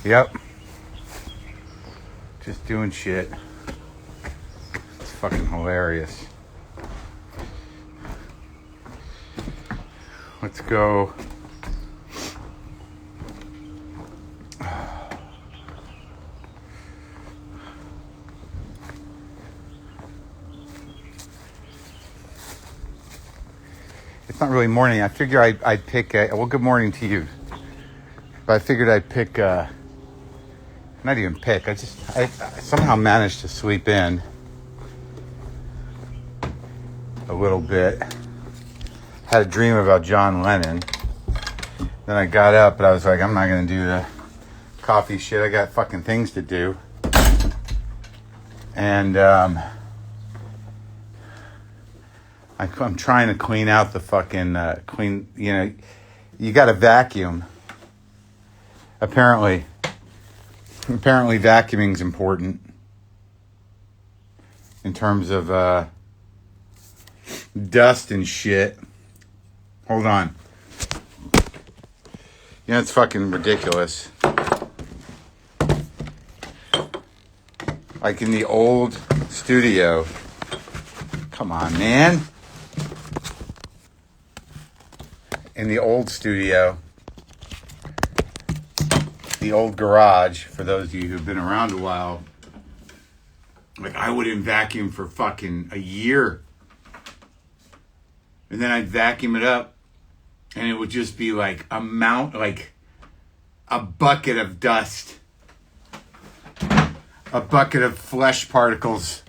Yep. Just doing shit. It's fucking hilarious. Let's go. It's not really morning. I figure I'd pick well, good morning to you. But I figured I'd pick, not even pick, I somehow managed to sleep in a little bit. Had a dream about John Lennon. Then I got up, but I was like, I'm not going to do the coffee shit. I got fucking things to do. And I'm trying to clean out the fucking, you got to vacuum. Apparently vacuuming's important in terms of dust and shit. Hold on. It's fucking ridiculous. Like in the old studio. Come on, man. In the old studio. The old garage, for those of you who've been around a while, like I wouldn't vacuum for fucking a year. And then I'd vacuum it up and it would just be like like a bucket of dust. A bucket of flesh particles.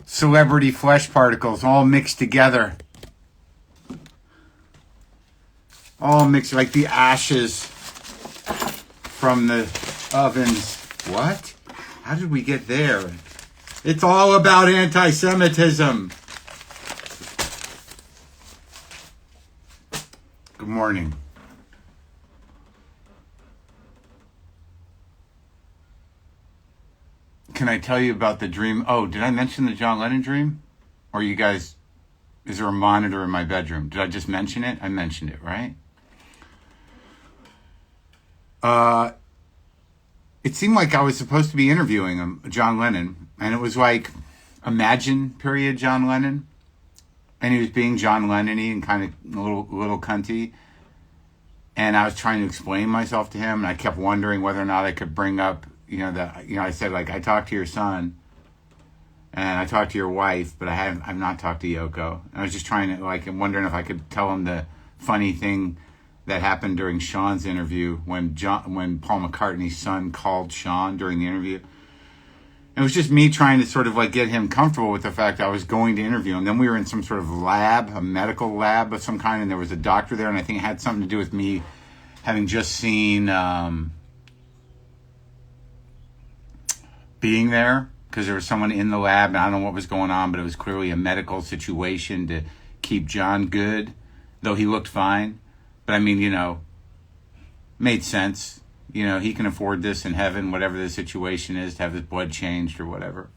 Celebrity flesh particles all mixed together. All mixed like the ashes from the ovens. What? How did we get there? It's all about anti-Semitism. Good morning. Can I tell you about the dream? Oh, did I mention the John Lennon dream? Or you guys, is there a monitor in my bedroom? Did I just mention it? I mentioned it, right? It seemed like I was supposed to be interviewing him, John Lennon, and it was like Imagine period John Lennon, and he was being John Lennon-y and kind of a little cunty, and I was trying to explain myself to him, and I kept wondering whether or not I could bring up, I said, like, I talked to your son, and I talked to your wife, but I've not talked to Yoko, and I was just trying to, like, I'm wondering if I could tell him the funny thing that happened during Sean's interview when Paul McCartney's son called Sean during the interview. It was just me trying to sort of like get him comfortable with the fact I was going to interview him. Then we were in some sort of lab, a medical lab of some kind, and there was a doctor there, and I think it had something to do with me having just seen being there, because there was someone in the lab, and I don't know what was going on, but it was clearly a medical situation to keep John good, though he looked fine. But I mean, made sense. He can afford this in heaven, whatever the situation is, to have his blood changed or whatever.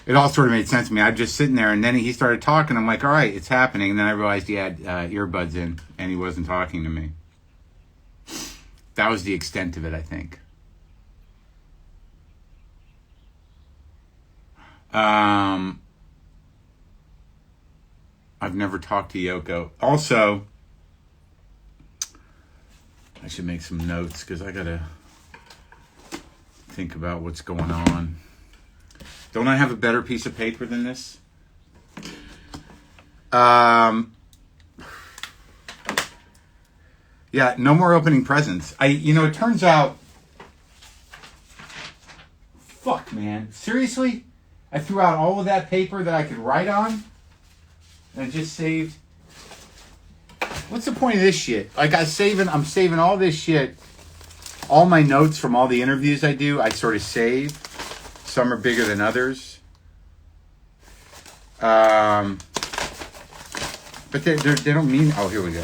It all sort of made sense to me. I'm just sitting there, and then he started talking. I'm like, all right, it's happening. And then I realized he had earbuds in, and he wasn't talking to me. That was the extent of it, I think. I've never talked to Yoko. Also, I should make some notes because I gotta think about what's going on. Don't I have a better piece of paper than this? Yeah, no more opening presents. It turns out, fuck, man. Seriously? I threw out all of that paper that I could write on, and I just saved. What's the point of this shit? Like, I'm saving all this shit. All my notes from all the interviews I do, I sort of save. Some are bigger than others. But they don't mean... Oh, here we go.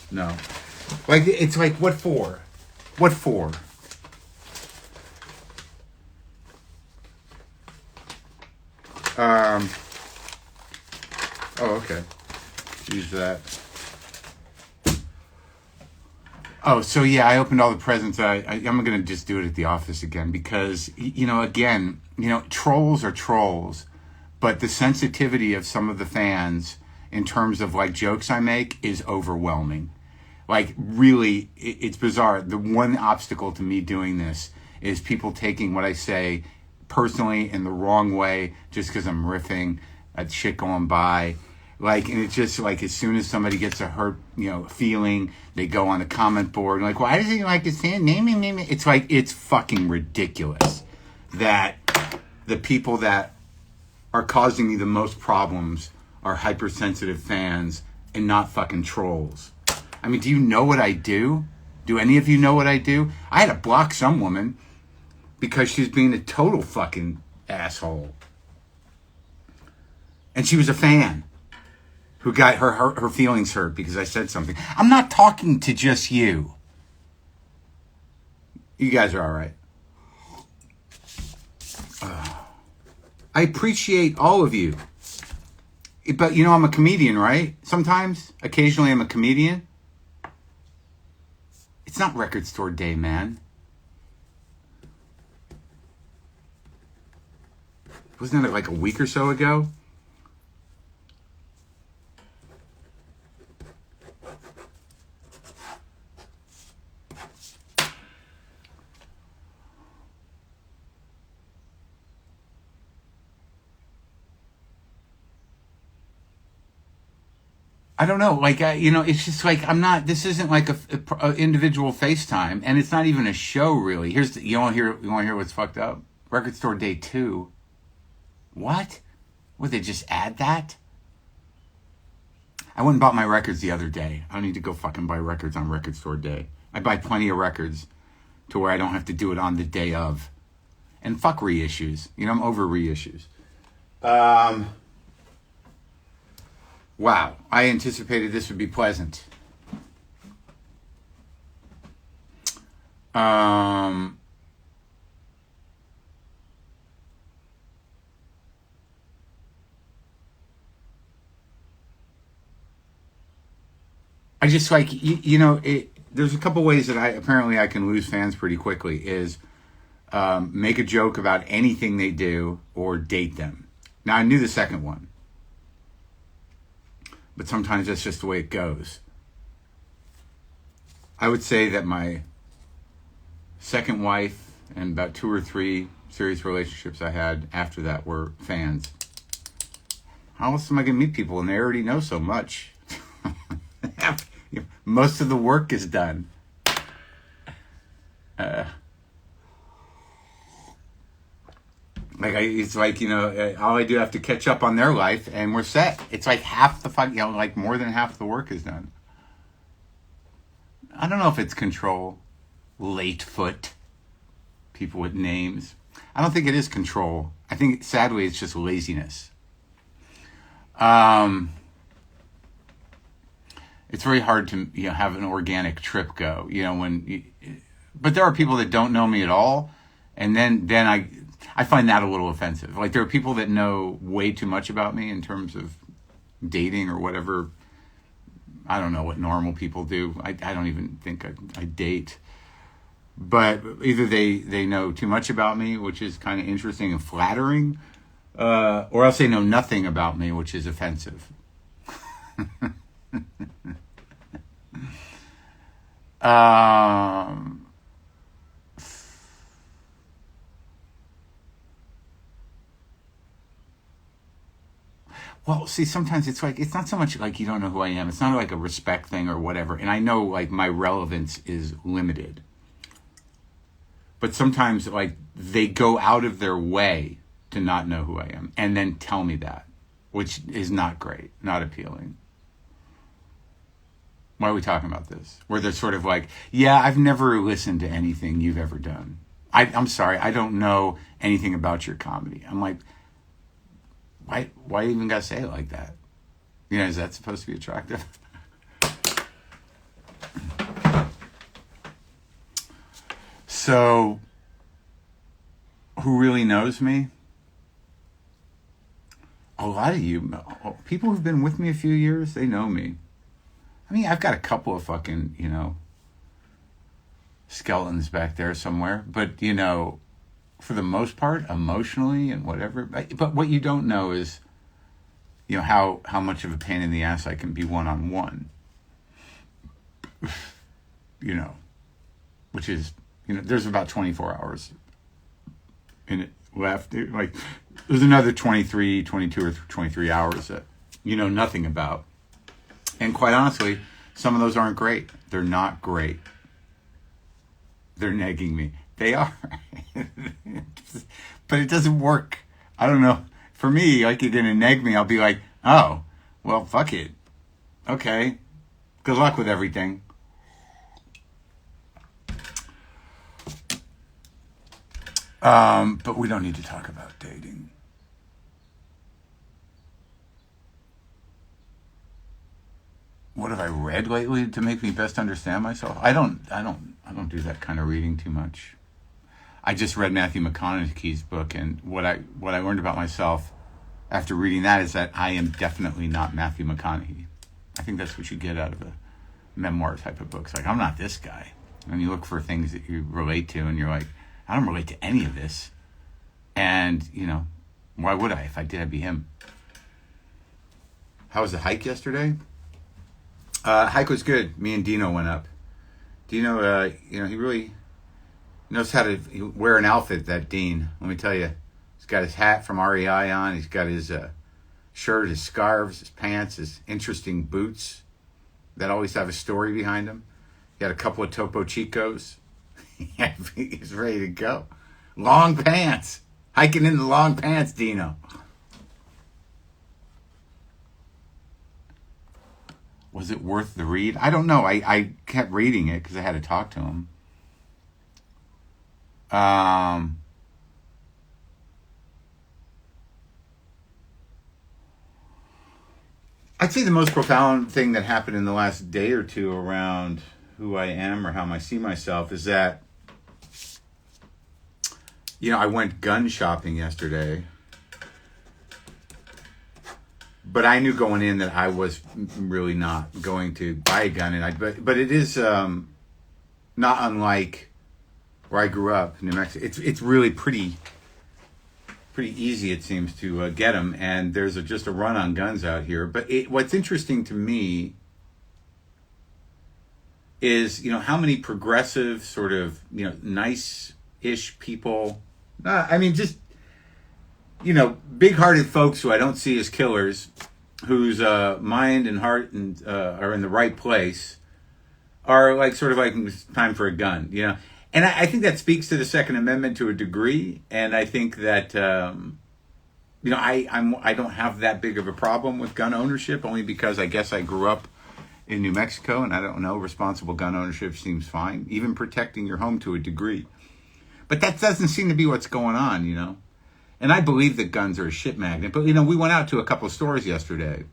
No. Like, it's like, what for? What for? Oh, okay. Use that. Oh, so yeah, I opened all the presents. I'm going to just do it at the office again because, again, trolls are trolls, but the sensitivity of some of the fans in terms of like jokes I make is overwhelming. Like, really, it's bizarre. The one obstacle to me doing this is people taking what I say personally in the wrong way just because I'm riffing at shit going by. Like, and it's just like as soon as somebody gets a hurt, feeling, they go on the comment board and like, why does he like his hand? Name. It's like, it's fucking ridiculous that the people that are causing me the most problems are hypersensitive fans and not fucking trolls. I mean, do you know what I do? Do any of you know what I do? I had to block some woman because she was being a total fucking asshole. And she was a fan who got her feelings hurt because I said something. I'm not talking to just you. You guys are all right. I appreciate all of you. But I'm a comedian, right? Sometimes, occasionally I'm a comedian. It's not record store day, man. Wasn't it like a week or so ago? I don't know. Like, it's just like, this isn't like a individual FaceTime, and it's not even a show, really. You want to hear what's fucked up? Record Store Day 2. What? Would they just add that? I went and bought my records the other day. I don't need to go fucking buy records on Record Store Day. I buy plenty of records to where I don't have to do it on the day of. And fuck reissues. I'm over reissues. Wow, I anticipated this would be pleasant. I just like, there's a couple ways that I can lose fans pretty quickly is make a joke about anything they do or date them. Now, I knew the second one. But sometimes that's just the way it goes. I would say that my second wife and about 2 or 3 serious relationships I had after that were fans. How else am I going to meet people and they already know so much? Most of the work is done. It's like, all I do have to catch up on their life and we're set. It's like half the like more than half the work is done. I don't know if it's control. Late foot. People with names. I don't think it is control. I think, sadly, it's just laziness. It's very hard to have an organic trip go. But there are people that don't know me at all. And then I find that a little offensive. Like, there are people that know way too much about me in terms of dating or whatever. I don't know what normal people do. I don't even think I date. But either they know too much about me, which is kind of interesting and flattering, or else they know nothing about me, which is offensive. Well, see, sometimes it's like, it's not so much like you don't know who I am. It's not like a respect thing or whatever. And I know like my relevance is limited. But sometimes like they go out of their way to not know who I am and then tell me that, which is not great, not appealing. Why are we talking about this? Where they're sort of like, yeah, I've never listened to anything you've ever done. I'm sorry, I don't know anything about your comedy. I'm like, why even gotta say it like that? Is that supposed to be attractive? So, who really knows me? A lot of you, people who've been with me a few years, they know me. I mean, I've got a couple of fucking, skeletons back there somewhere. But, you know, for the most part, emotionally and whatever. But what you don't know is, you know, how much of a pain in the ass I can be one-on-one. You know, which is, you know, there's about 24 hours in it left. Like, there's another 23, 22 or 23 hours that you know nothing about. And quite honestly, some of those aren't great. They're not great. They're nagging me. They are. But it doesn't work. I don't know. For me, like, you're going to nag me, I'll be like, oh, well, fuck it. Okay. Good luck with everything. But we don't need to talk about dating. What have I read lately to make me best understand myself? I don't do that kind of reading too much. I just read Matthew McConaughey's book, and what I learned about myself after reading that is that I am definitely not Matthew McConaughey. I think that's what you get out of a memoir type of book. It's like, I'm not this guy. And you look for things that you relate to, and you're like, I don't relate to any of this. And, you know, why would I? If I did, I'd be him. How was the hike yesterday? Hike was good. Me and Dino went up. Dino, you know, he really knows how to wear an outfit, that Dean. Let me tell you. He's got his hat from REI on. He's got his shirt, his scarves, his pants, his interesting boots that always have a story behind them. He had a couple of Topo Chicos. He's ready to go. Long pants. Hiking in the long pants, Dino. Was it worth the read? I don't know. I kept reading it because I had to talk to him. I'd say the most profound thing that happened in the last day or two around who I am or how I see myself is that, you know, I went gun shopping yesterday, but I knew going in that I was really not going to buy a gun, and but it is not unlike where I grew up, New Mexico. It's really pretty easy, it seems, to get them, and there's just a run on guns out here. But what's interesting to me is, you know, how many progressive, sort of, you know, nice-ish people, I mean, just, you know, big-hearted folks who I don't see as killers, whose mind and heart and are in the right place, are like, sort of like, it's time for a gun, you know. And I think that speaks to the Second Amendment to a degree, and I think that, you know, I don't have that big of a problem with gun ownership, only because I guess I grew up in New Mexico, and I don't know, responsible gun ownership seems fine, even protecting your home to a degree. But that doesn't seem to be what's going on, you know. And I believe that guns are a shit magnet, but, you know, we went out to a couple of stores yesterday,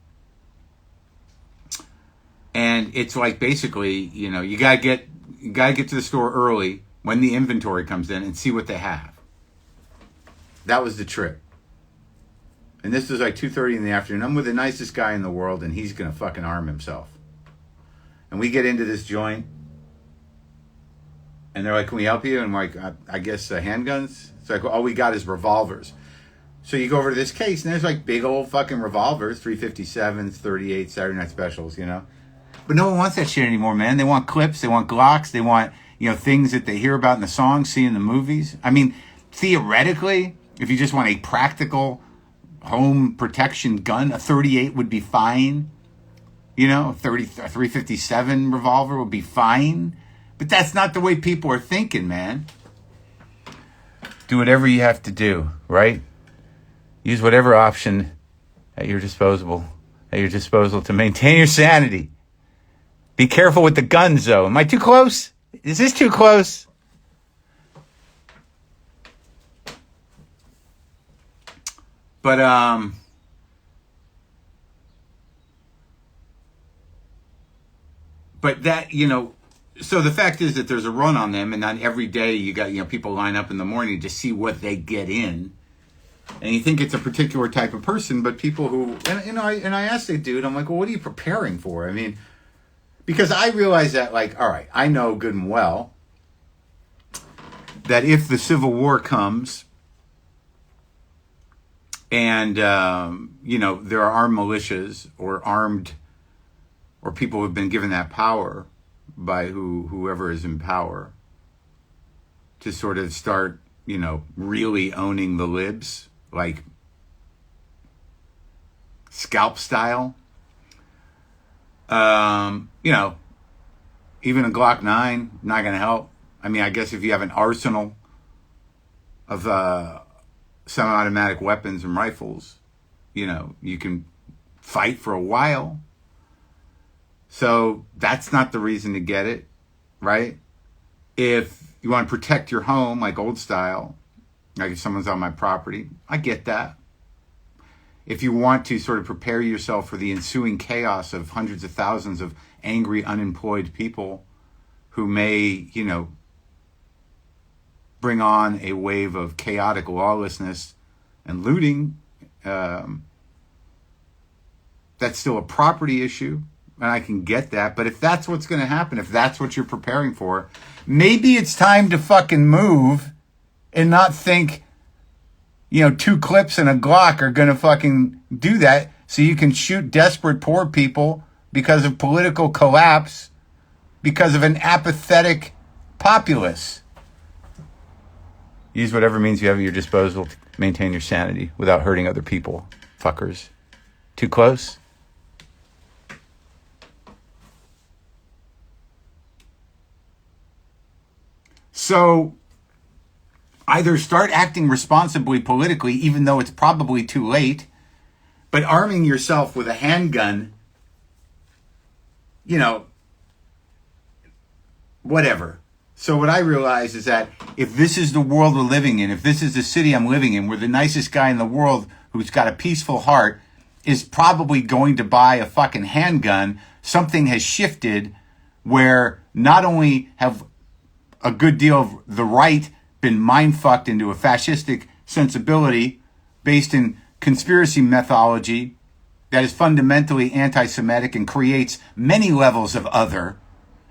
and it's like, basically, you know, you gotta get to the store early when the inventory comes in and see what they have. That was the trip. And this was like 2:30 in the afternoon. I'm with the nicest guy in the world, and he's going to fucking arm himself. And we get into this joint, and they're like, can we help you? And I'm like, I guess handguns? It's like, all we got is revolvers. So you go over to this case, and there's like big old fucking revolvers, 357s, 38, Saturday Night Specials, you know. But no one wants that shit anymore, man. They want clips, they want Glocks, they want, you know, things that they hear about in the songs, see in the movies. I mean, theoretically, if you just want a practical home protection gun, a 38 would be fine. You know, a 357 revolver would be fine. But that's not the way people are thinking, man. Do whatever you have to do, right? Use whatever option at your disposal to maintain your sanity. Be careful with the guns, though. Am I too close? Is this too close? But that, you know, so the fact is that there's a run on them, and on every day you got, you know, people line up in the morning to see what they get in. And you think it's a particular type of person, but people who, and you know, I asked the dude, I'm like, well, what are you preparing for? I mean, because I realize that, like, all right, I know good and well that if the Civil War comes and, there are armed militias or people who have been given that power by whoever is in power to sort of start, really owning the libs, like scalp style. Even a Glock 9, not going to help. I mean, I guess if you have an arsenal of semi-automatic weapons and rifles, you can fight for a while. So that's not the reason to get it, right? If you want to protect your home, like old style, like if someone's on my property, I get that. If you want to sort of prepare yourself for the ensuing chaos of hundreds of thousands of angry, unemployed people who may, bring on a wave of chaotic lawlessness and looting, that's still a property issue, and I can get that. But if that's what's going to happen, if that's what you're preparing for, maybe it's time to fucking move and not think, 2 clips and a Glock are going to fucking do that so you can shoot desperate poor people because of political collapse, because of an apathetic populace. Use whatever means you have at your disposal to maintain your sanity without hurting other people, fuckers. Too close? So, either start acting responsibly politically, even though it's probably too late, but arming yourself with a handgun, whatever. So what I realize is that if this is the world we're living in, if this is the city I'm living in, where the nicest guy in the world who's got a peaceful heart is probably going to buy a fucking handgun, something has shifted where not only have a good deal of the right been mind-fucked into a fascistic sensibility based in conspiracy methodology that is fundamentally anti-Semitic and creates many levels of other,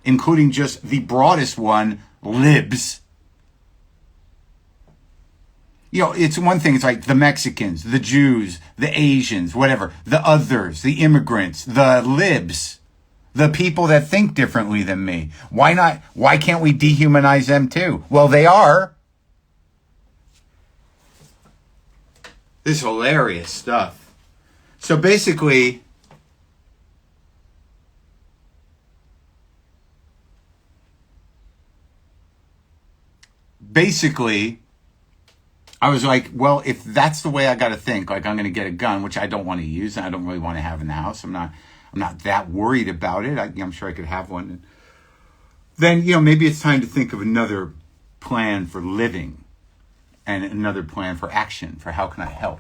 including just the broadest one, libs. It's one thing, it's like the Mexicans, the Jews, the Asians, whatever, the others, the immigrants, the libs, the people that think differently than me. Why not? Why can't we dehumanize them too? Well, they are. This is hilarious stuff. So basically, I was like, well, if that's the way I got to think, like I'm going to get a gun, which I don't want to use and I don't really want to have in the house. I'm not that worried about it. I'm sure I could have one. Then, maybe it's time to think of another plan for living and another plan for action, for how can I help?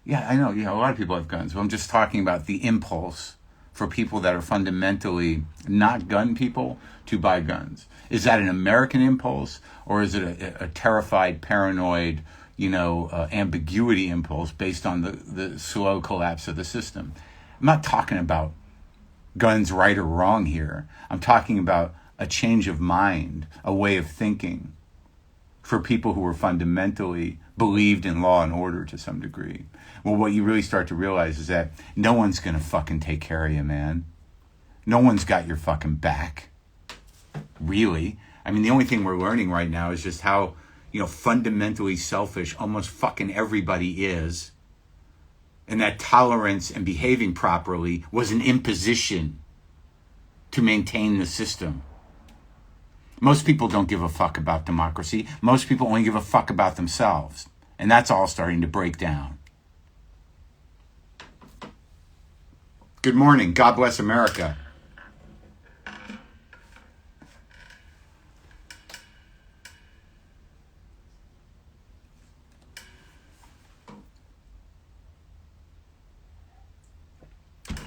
Yeah, I know. A lot of people have guns. But I'm just talking about the impulse for people that are fundamentally not gun people to buy guns. Is that an American impulse, or is it a terrified, paranoid, ambiguity impulse based on the slow collapse of the system? I'm not talking about guns right or wrong here. I'm talking about a change of mind, a way of thinking for people who were fundamentally believed in law and order to some degree. Well, what you really start to realize is that no one's going to fucking take care of you, man. No one's got your fucking back. Really. I mean, the only thing we're learning right now is just how, fundamentally selfish almost fucking everybody is. And that tolerance and behaving properly was an imposition to maintain the system. Most people don't give a fuck about democracy. Most people only give a fuck about themselves. And that's all starting to break down. Good morning. God bless America.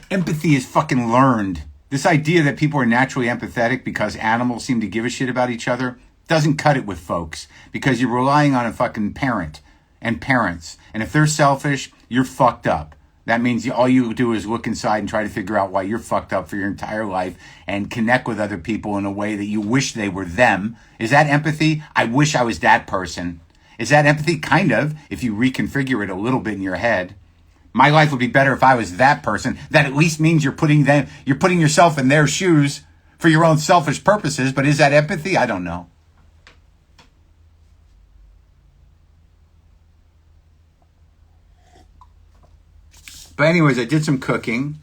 Empathy is fucking learned. This idea that people are naturally empathetic because animals seem to give a shit about each other doesn't cut it with folks, because you're relying on a fucking parent and parents. And if they're selfish, you're fucked up. That means all you do is look inside and try to figure out why you're fucked up for your entire life and connect with other people in a way that you wish they were them. Is that empathy? I wish I was that person. Is that empathy? Kind of, if you reconfigure it a little bit in your head. My life would be better if I was that person. That at least means you're putting yourself in their shoes for your own selfish purposes. But is that empathy? I don't know. But anyways, I did some cooking.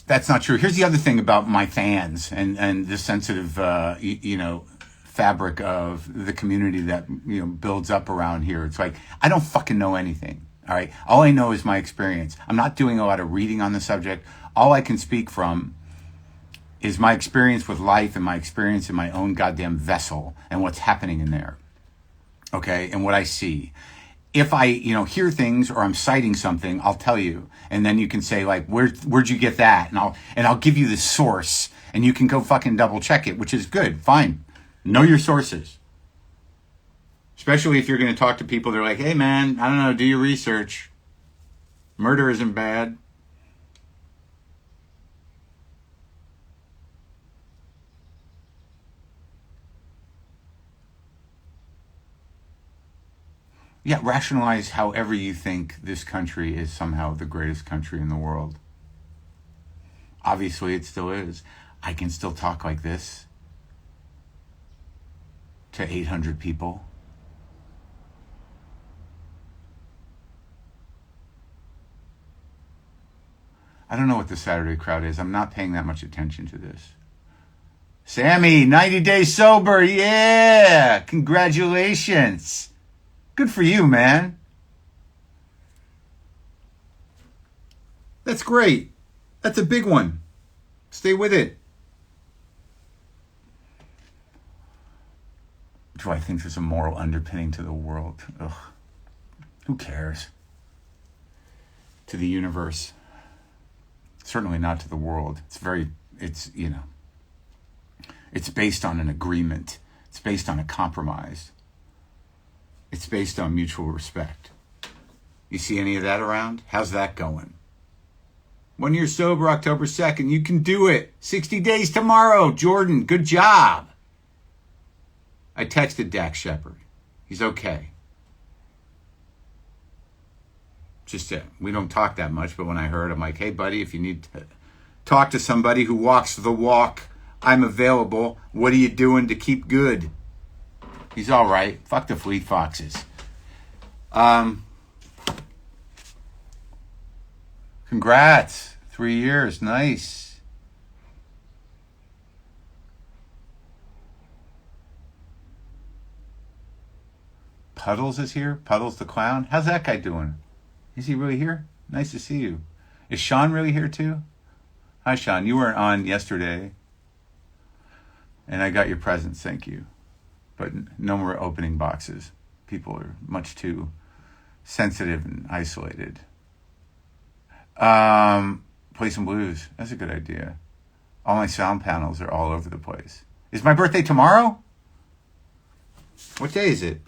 That's not true. Here's the other thing about my fans and the sensitive, fabric of the community that, builds up around here. It's like, I don't fucking know anything. All right. All I know is my experience. I'm not doing a lot of reading on the subject. All I can speak from is my experience with life and my experience in my own goddamn vessel and what's happening in there. Okay. And what I see. If I, hear things or I'm citing something, I'll tell you. And then you can say like, where'd you get that? And I'll give you the source and you can go fucking double check it, which is good. Fine. Know your sources. Especially if you're going to talk to people. They're like, hey man, I don't know. Do your research. Murder isn't bad. Yeah, rationalize however you think this country is somehow the greatest country in the world. Obviously, it still is. I can still talk like this to 800 people. I don't know what the Saturday crowd is. I'm not paying that much attention to this. Sammy, 90 days sober. Yeah, congratulations. Good for you, man. That's great. That's a big one. Stay with it. Do I think there's a moral underpinning to the world? Ugh. Who cares? To the universe. Certainly not to the world. It's based on an agreement. It's based on a compromise. It's based on mutual respect. You see any of that around? How's that going? 1 year sober, October 2nd. You can do it. 60 days tomorrow. Jordan, good job. I texted Dax Shepard. He's okay. We don't talk that much, but when I heard, I'm like, hey, buddy, if you need to talk to somebody who walks the walk, I'm available. What are you doing to keep good? He's all right. Fuck the Fleet Foxes. Congrats. 3 years. Nice. Puddles is here? Puddles the clown? How's that guy doing? Is he really here? Nice to see you. Is Sean really here too? Hi, Sean. You weren't on yesterday. And I got your presents. Thank you. But no more opening boxes. People are much too sensitive and isolated. Play some blues. That's a good idea. All my sound panels are all over the place. Is my birthday tomorrow? What day is it?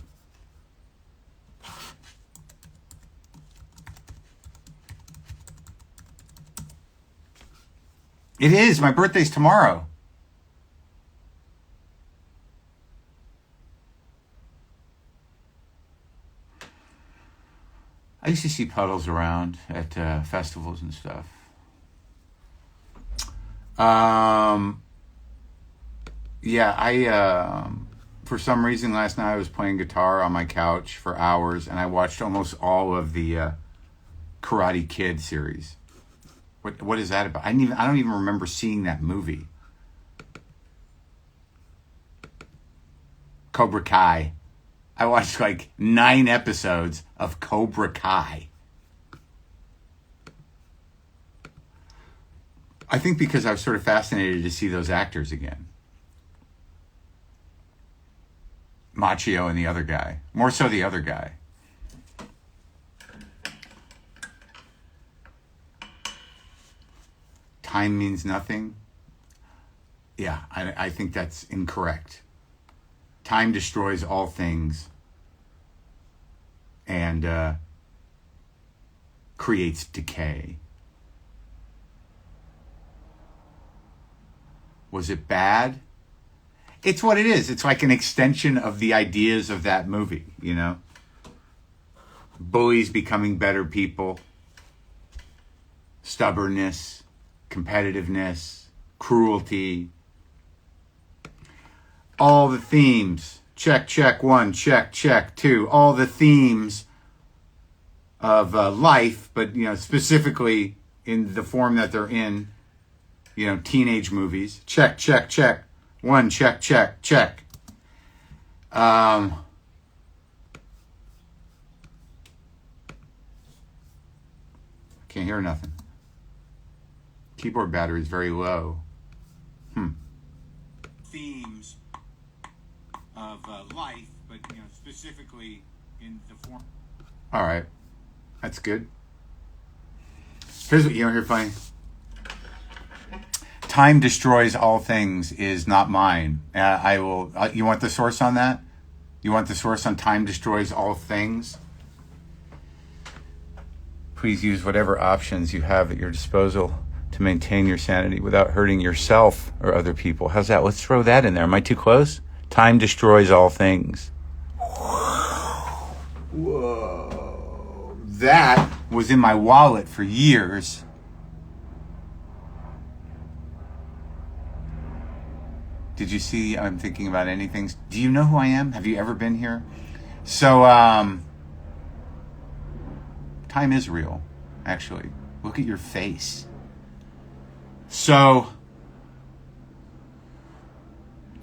It is. My birthday's tomorrow. I used to see Puddles around at festivals and stuff. For some reason last night I was playing guitar on my couch for hours and I watched almost all of the Karate Kid series. What is that about? I don't even remember seeing that movie. Cobra Kai. I watched like 9 episodes of Cobra Kai. I think because I was sort of fascinated to see those actors again. Machio and the other guy. More so the other guy. time means nothing. Yeah, I think that's incorrect. Time destroys all things and creates decay. Was it bad? It's what it is. It's like an extension of the ideas of that movie, you know? Bullies becoming better people, stubbornness, competitiveness, cruelty. All the themes, check, check, one, check, check, two. All the themes of life, but, you know, specifically in the form that they're in, you know, teenage movies. Check, check, check. One, check, check, check. Can't hear nothing. Keyboard battery is very low. Themes of life, but, you know, specifically in the form. All right, that's good. Here's what you want to hear funny. Time destroys all things is not mine. I will. You want the source on that? You want the source on time destroys all things? Please use whatever options you have at your disposal to maintain your sanity without hurting yourself or other people. How's that? Let's throw that in there. Am I too close? Time destroys all things. Whoa. That was in my wallet for years. Did you see I'm thinking about anything? Do you know who I am? Have you ever been here? So, time is real, actually. Look at your face. So,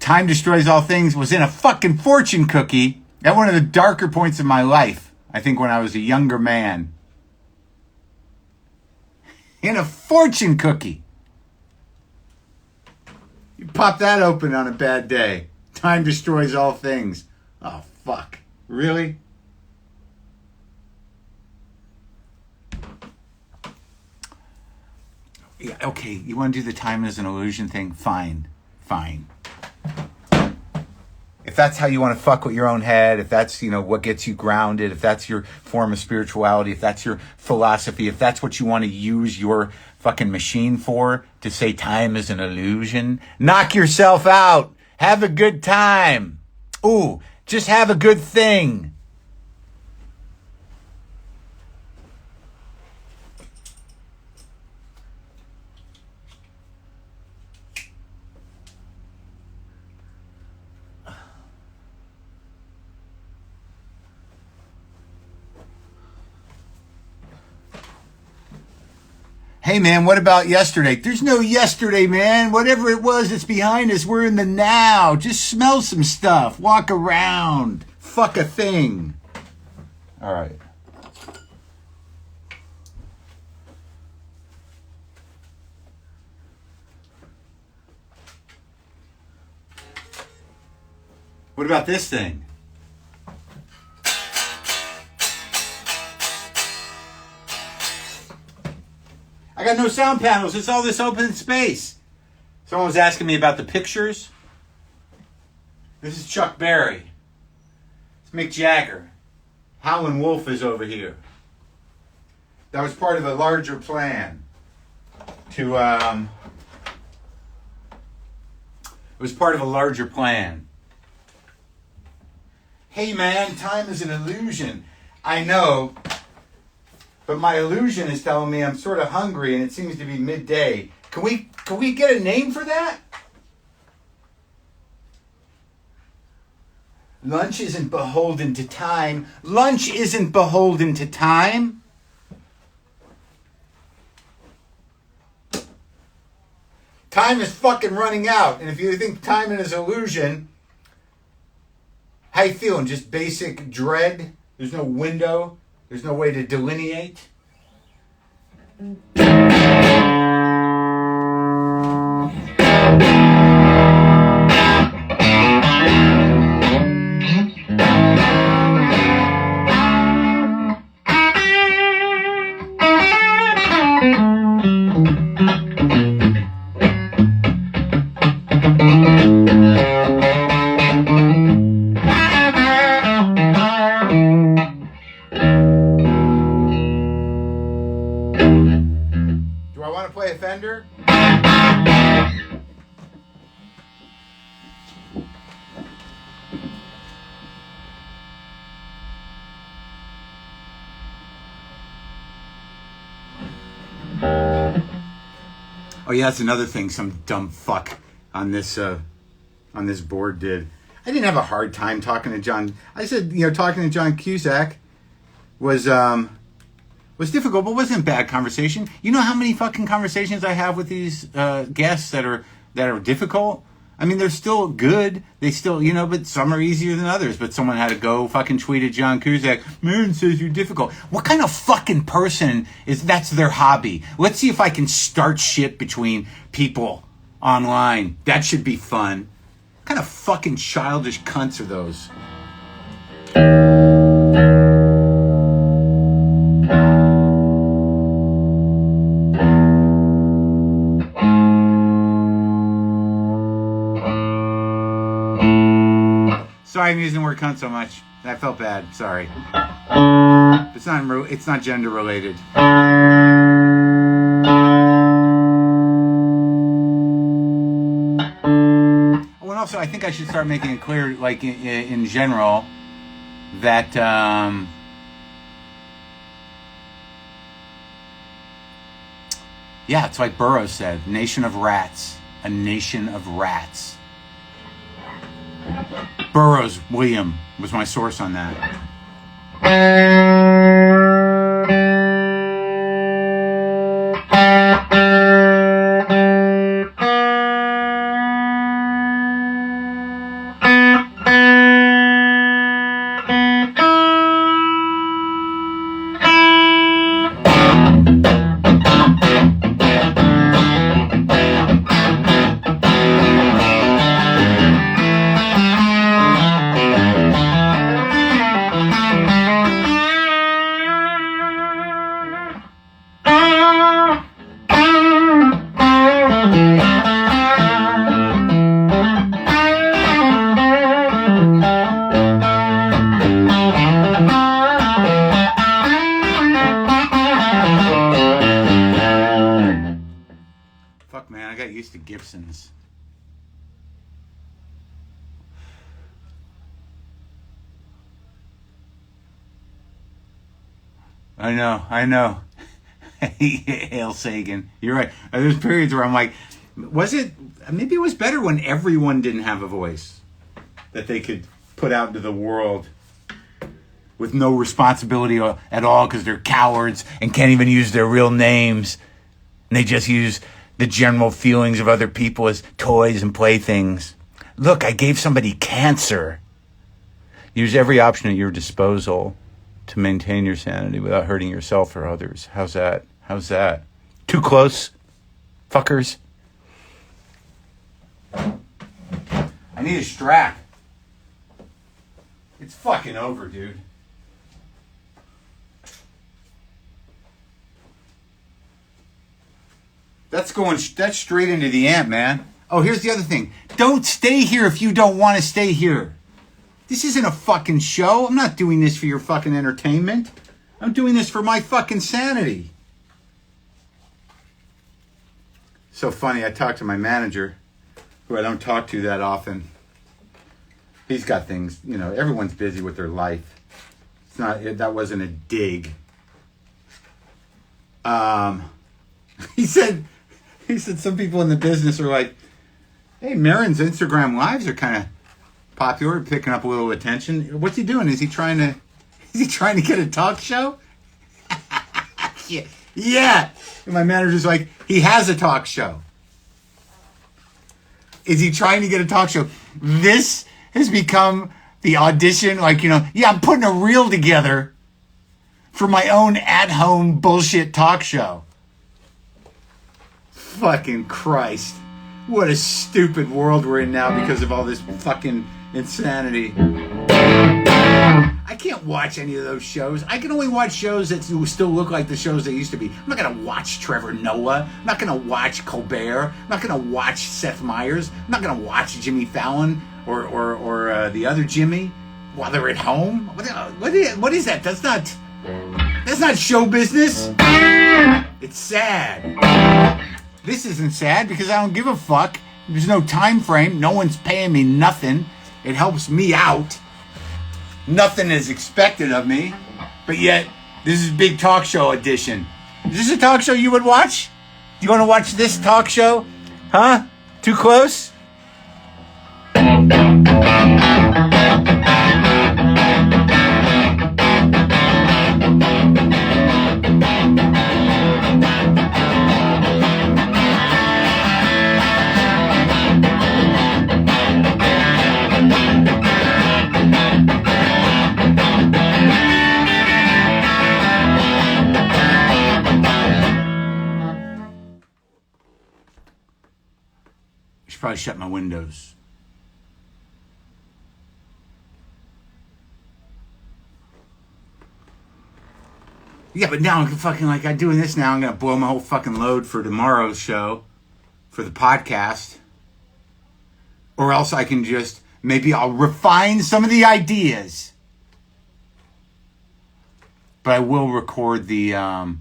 time destroys all things was in a fucking fortune cookie at one of the darker points of my life. I think when I was a younger man. In a fortune cookie. You pop that open on a bad day. Time destroys all things. Oh, fuck. Really? Yeah, okay, you want to do the time as an illusion thing? Fine. If that's how you want to fuck with your own head, if that's, you know, what gets you grounded, if that's your form of spirituality, if that's your philosophy, if that's what you want to use your fucking machine for, to say time is an illusion, knock yourself out. Have a good time. Ooh, just have a good thing. Hey, man, what about yesterday? There's no yesterday, man. Whatever it was that's behind us, we're in the now. Just smell some stuff. Walk around. Fuck a thing. All right. What about this thing? I got no sound panels. It's all this open space. Someone was asking me about the pictures. This is Chuck Berry. It's Mick Jagger. Howlin' Wolf is over here. That was part of a larger plan to, it was part of a larger plan. Hey man, time is an illusion. I know. But my illusion is telling me I'm sort of hungry and it seems to be midday. Can we get a name for that? Lunch isn't beholden to time. Lunch isn't beholden to time. Time is fucking running out. And if you think time is an illusion, how you feeling? Just basic dread? There's no window? There's no way to delineate? Oh yeah, that's another thing some dumb fuck on this board did. I didn't have a hard time talking to John. I said, talking to John Cusack was difficult, but wasn't a bad conversation. You know how many fucking conversations I have with these guests that are difficult? I mean, they're still good. They still, but some are easier than others. But someone had to go fucking tweet at John Cusack. Maron says you're difficult. What kind of fucking person that's their hobby? Let's see if I can start shit between people online. That should be fun. What kind of fucking childish cunts are those? Sorry, I'm using the word cunt so much. I felt bad. Sorry. It's not gender related. Oh, and also, I think I should start making it clear, like in general, that it's like Burroughs said, "Nation of rats, a nation of rats." Burroughs, William, was my source on that. Gibsons. I know. Hail Sagan. You're right. There's periods where I'm like, maybe it was better when everyone didn't have a voice that they could put out into the world with no responsibility at all because they're cowards and can't even use their real names. And they just use the general feelings of other people as toys and playthings. Look, I gave somebody cancer. Use every option at your disposal to maintain your sanity without hurting yourself or others. How's that? Too close, fuckers. I need a strap. It's fucking over, dude. That's straight into the amp, man. Oh, here's the other thing. Don't stay here if you don't want to stay here. This isn't a fucking show. I'm not doing this for your fucking entertainment. I'm doing this for my fucking sanity. So funny, I talked to my manager, who I don't talk to that often. He's got things, everyone's busy with their life. That wasn't a dig. He said some people in the business are like, hey, Maron's Instagram lives are kind of popular, picking up a little attention. What's he doing? Is he trying to get a talk show? Yeah. And my manager's like, he has a talk show. Is he trying to get a talk show? This has become the audition, I'm putting a reel together for my own at-home bullshit talk show. Fucking Christ. What a stupid world we're in now because of all this fucking insanity. I can't watch any of those shows. I can only watch shows that still look like the shows they used to be. I'm not going to watch Trevor Noah. I'm not going to watch Colbert. I'm not going to watch Seth Meyers. I'm not going to watch Jimmy Fallon or the other Jimmy while they're at home. What is that? That's not show business. It's sad. This isn't sad because I don't give a fuck. There's no time frame. No one's paying me nothing. It helps me out. Nothing is expected of me. But yet, this is big talk show edition. Is this a talk show you would watch? You want to watch this talk show? Huh? Too close? Probably shut my windows. Yeah, but now I'm fucking like I'm doing this now. I'm gonna blow my whole fucking load for tomorrow's show, for the podcast, or else I can just maybe I'll refine some of the ideas. But I will record the. I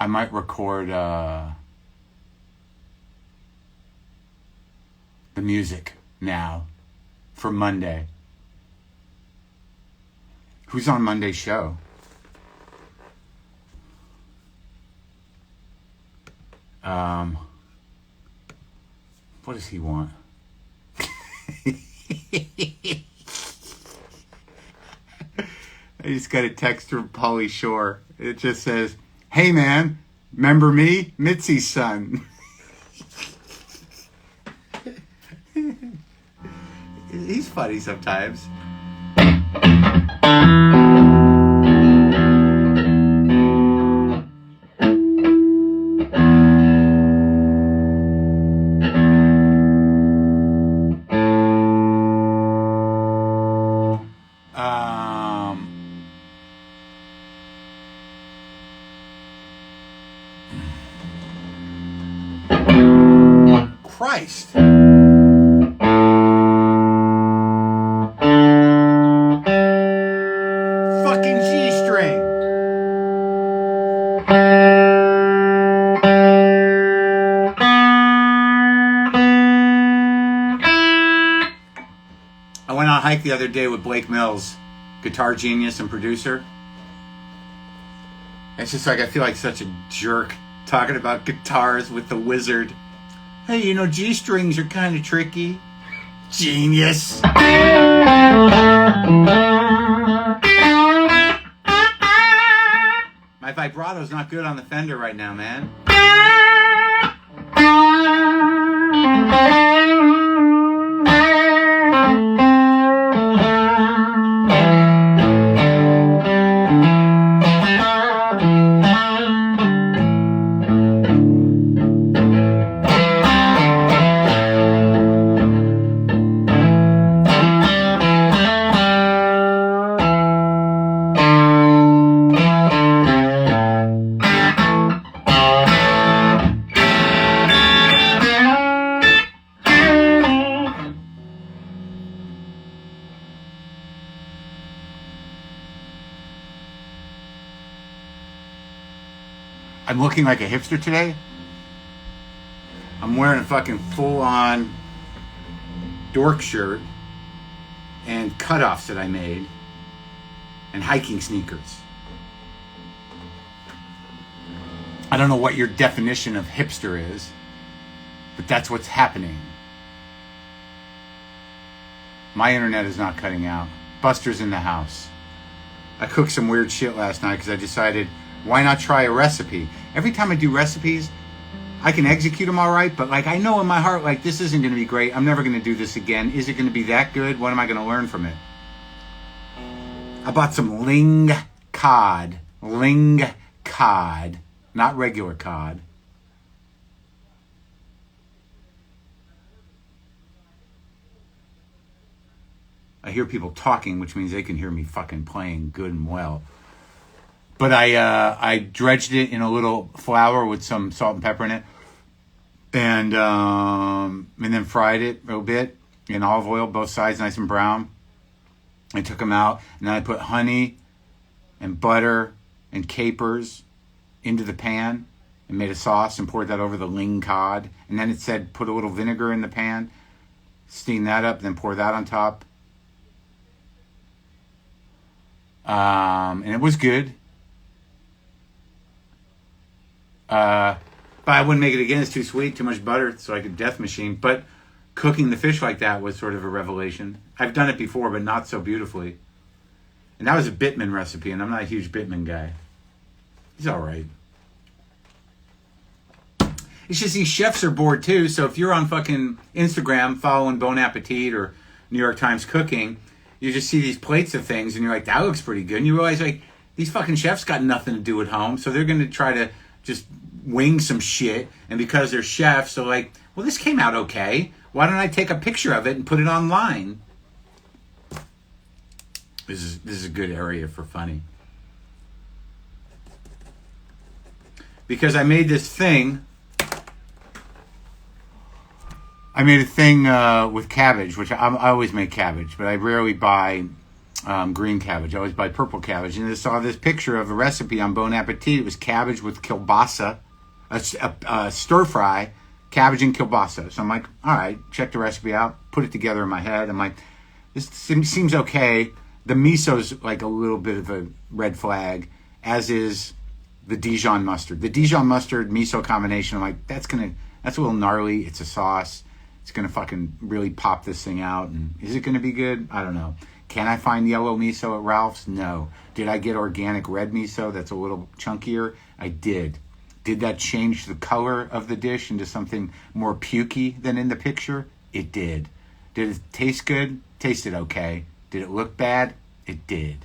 might record. The music now for Monday. Who's on Monday's show? What does he want? I just got a text from Pauly Shore. It just says, "Hey man, remember me? Mitzi's son." He's funny sometimes. Christ. Fucking G-string. I went on a hike the other day with Blake Mills, guitar genius and producer. It's just like I feel like such a jerk talking about guitars with the wizard. Hey, you know, G-strings are kind of tricky. Genius. My vibrato's not good on the Fender right now, man. I'm looking like a hipster today. I'm wearing a fucking full-on dork shirt and cutoffs that I made and hiking sneakers. I don't know what your definition of hipster is, but that's what's happening. My internet is not cutting out. Buster's in the house. I cooked some weird shit last night because I decided, why not try a recipe? Every time I do recipes, I can execute them all right, but like I know in my heart, like this isn't going to be great. I'm never going to do this again. Is it going to be that good? What am I going to learn from it? I bought some ling cod. Ling cod. Not regular cod. I hear people talking, which means they can hear me fucking playing good and well. But I dredged it in a little flour with some salt and pepper in it, and then fried it a little bit in olive oil, both sides nice and brown. I took them out, and then I put honey and butter and capers into the pan and made a sauce and poured that over the ling cod. And then it said put a little vinegar in the pan, steam that up, then pour that on top. And it was good. But I wouldn't make it again. It's too sweet, too much butter, so I could death machine. But cooking the fish like that was sort of a revelation. I've done it before, but not so beautifully. And that was a Bittman recipe, and I'm not a huge Bittman guy. He's all right. It's just these chefs are bored too. So if you're on fucking Instagram following Bon Appetit or New York Times Cooking, you just see these plates of things, and you're like, that looks pretty good. And you realize, like, these fucking chefs got nothing to do at home, so they're going to try to just wing some shit. And because they're chefs, they're like, well, this came out okay. Why don't I take a picture of it and put it online? This is a good area for funny. Because I made this thing. I made a thing with cabbage, which I always make cabbage, but I rarely buy green cabbage. I always buy purple cabbage. And I saw this picture of a recipe on Bon Appetit. It was cabbage with kielbasa, a stir fry, cabbage and kielbasa. So I'm like, all right, check the recipe out, put it together in my head. I'm like, this seems okay. The miso's like a little bit of a red flag, as is the Dijon mustard. The Dijon mustard miso combination, I'm like, that's a little gnarly. It's a sauce. It's going to fucking really pop this thing out. And is it going to be good? I don't know. Can I find yellow miso at Ralph's? No. Did I get organic red miso that's a little chunkier? I did. Did that change the color of the dish into something more pukey than in the picture? It did. Did it taste good? Tasted okay. Did it look bad? It did.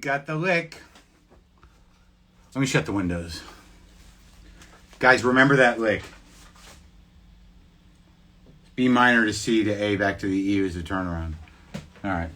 Got the lick. Let me shut the windows. Guys, remember that lick. B minor to C to A back to the E is a turnaround. All right.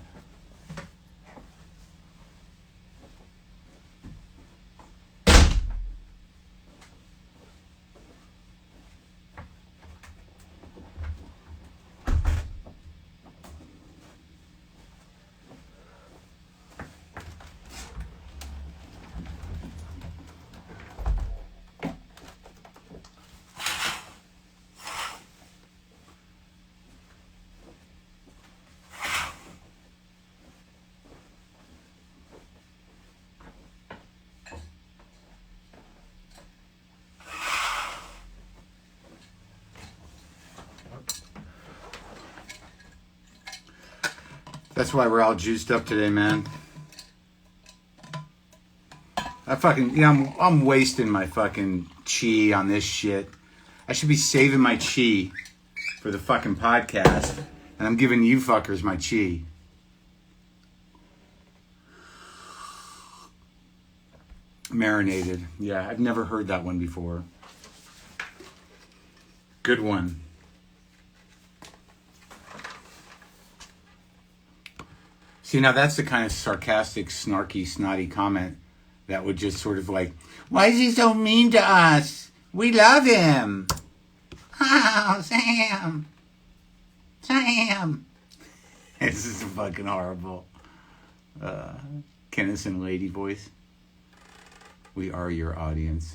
That's why we're all juiced up today, man. I'm wasting my fucking chi on this shit. I should be saving my chi for the fucking podcast, and I'm giving you fuckers my chi. Marinated. Yeah, I've never heard that one before. Good one. See, now that's the kind of sarcastic, snarky, snotty comment that would just sort of like, why is he so mean to us? We love him. Oh, Sam. Sam. This is fucking horrible. Kennison lady voice. We are your audience.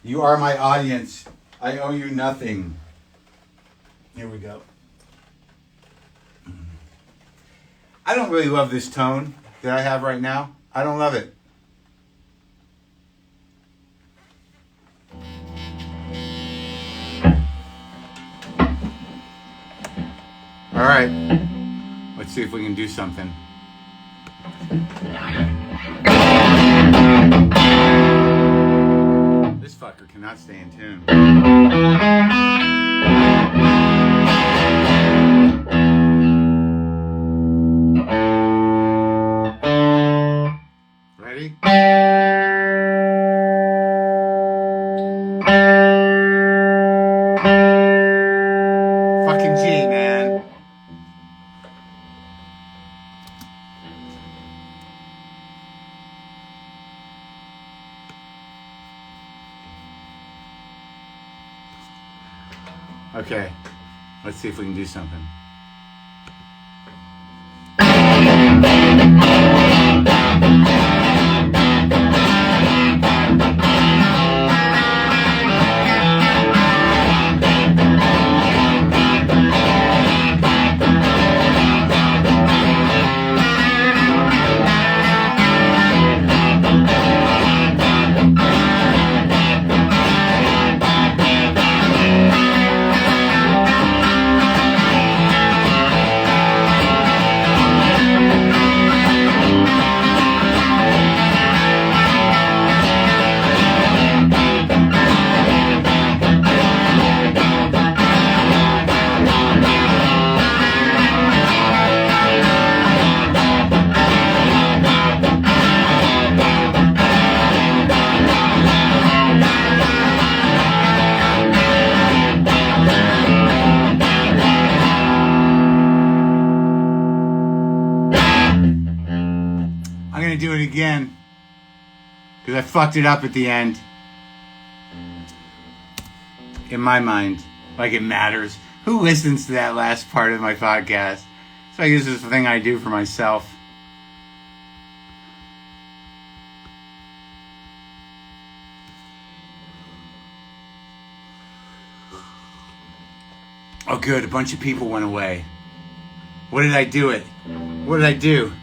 You are my audience. I owe you nothing. Here we go. I don't really love this tone that I have right now. I don't love it. All right. Let's see if we can do something. This fucker cannot stay in tune. Ready? Fucking G, man. Okay, let's see if we can do something. I'm gonna do it again because I fucked it up at the end. In my mind, like it matters. Who listens to that last part of my podcast? So I guess this is the thing I do for myself. Oh good, a bunch of people went away. What did I do it? What did I do?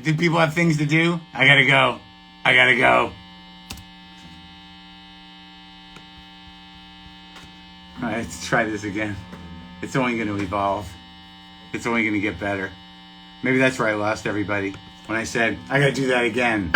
Did people have things to do? I gotta go. I gotta go. Alright, let's try this again. It's only gonna evolve. It's only gonna get better. Maybe that's where I lost everybody. When I said, I gotta do that again.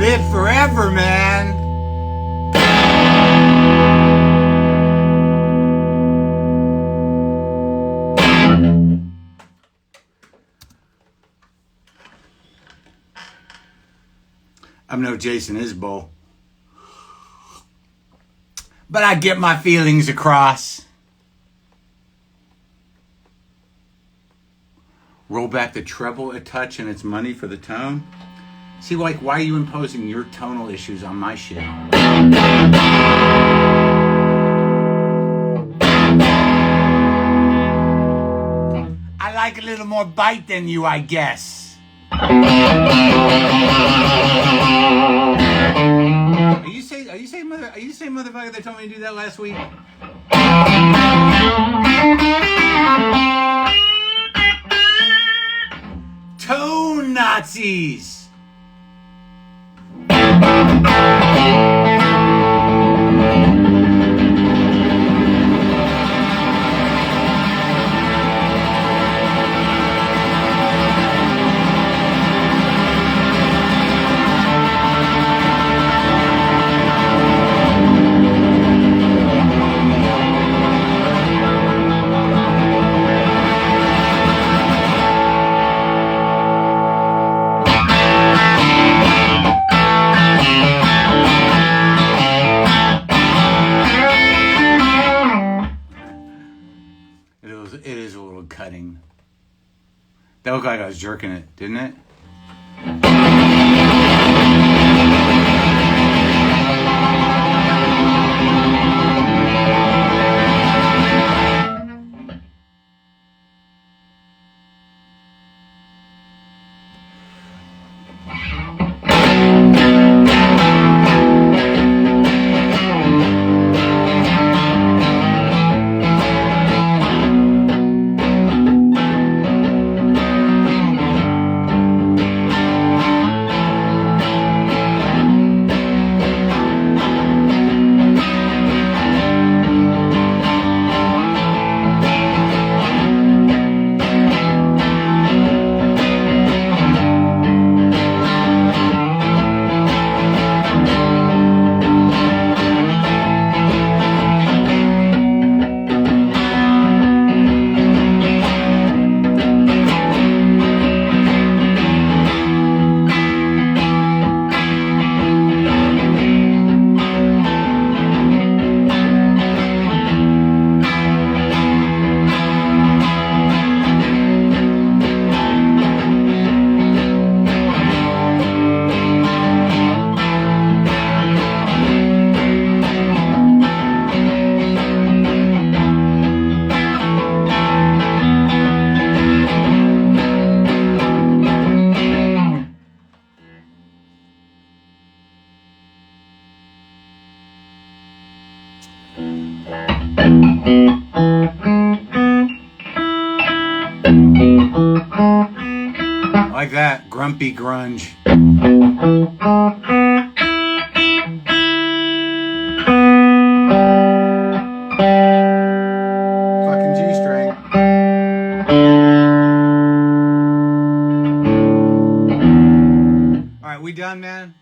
Live forever, man. I'm no Jason Isbell, but I get my feelings across. roll back the treble a touch and it's money for the tone. See, like, why are you imposing your tonal issues on my shit? I like a little more bite than you, I guess. Are you saying motherfucker that told me to do that last week? Tone Nazis! It is a little cutting. That looked like I was jerking it, didn't it? Like that, grumpy grunge. Fucking G-string. Alright, we done, man?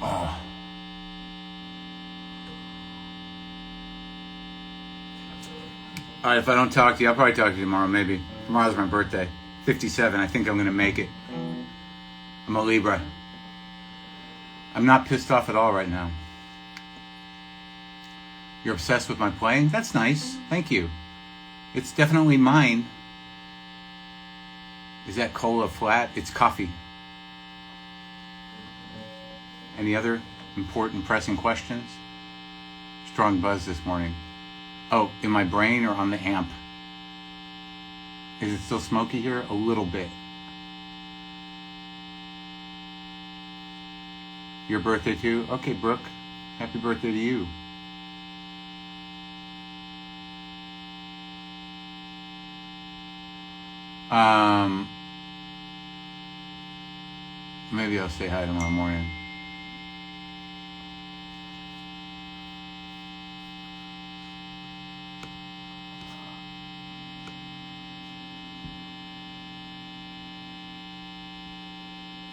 Oh. Alright, if I don't talk to you, I'll probably talk to you tomorrow, maybe. Tomorrow's my birthday. 57, I think I'm gonna make it. I'm a Libra. I'm not pissed off at all right now. You're obsessed with my playing? That's nice. Thank you. It's definitely mine. Is that cola flat? It's coffee. Any other important, pressing questions? Strong buzz this morning. Oh, in my brain or on the amp? Is it still smoky here? A little bit. Your birthday too? Okay, Brooke. Happy birthday to you. Maybe I'll say hi tomorrow morning.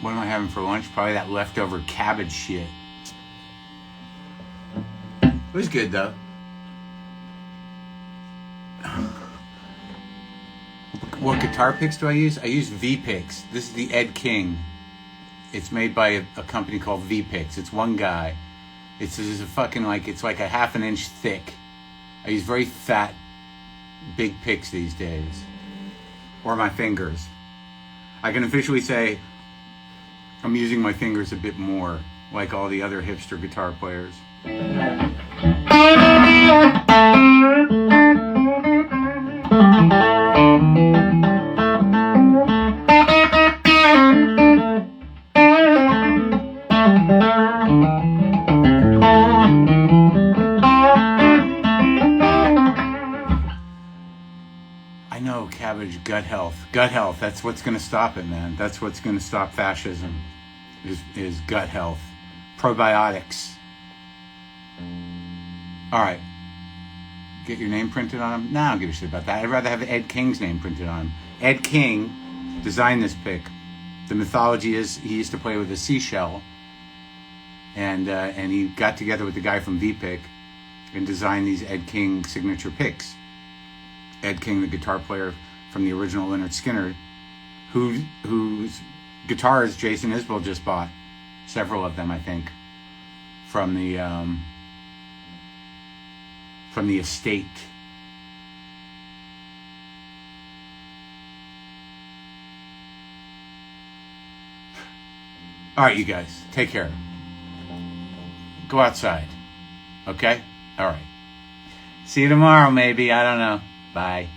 What am I having for lunch? Probably that leftover cabbage shit. It was good though. What guitar picks do I use? I use V picks. This is the Ed King. It's made by a company called V-Pix. It's one guy. It's a fucking like, it's like a half an inch thick. I use very fat, big picks these days. Or my fingers. I can officially say I'm using my fingers a bit more, like all the other hipster guitar players. I know, cabbage, gut health. Gut health, that's what's going to stop it, man. That's what's going to stop fascism, is gut health. Probiotics. All right. Get your name printed on them? Nah, I don't give a shit about that. I'd rather have Ed King's name printed on him. Ed King designed this pick. The mythology is he used to play with a seashell, and he got together with the guy from V-Pick and designed these Ed King signature picks. Ed King, the guitar player from the original Lynyrd Skynyrd, whose guitars Jason Isbell just bought, several of them, I think, from the estate. All right, you guys, take care. Go outside, okay? All right. See you tomorrow, maybe. I don't know. Bye.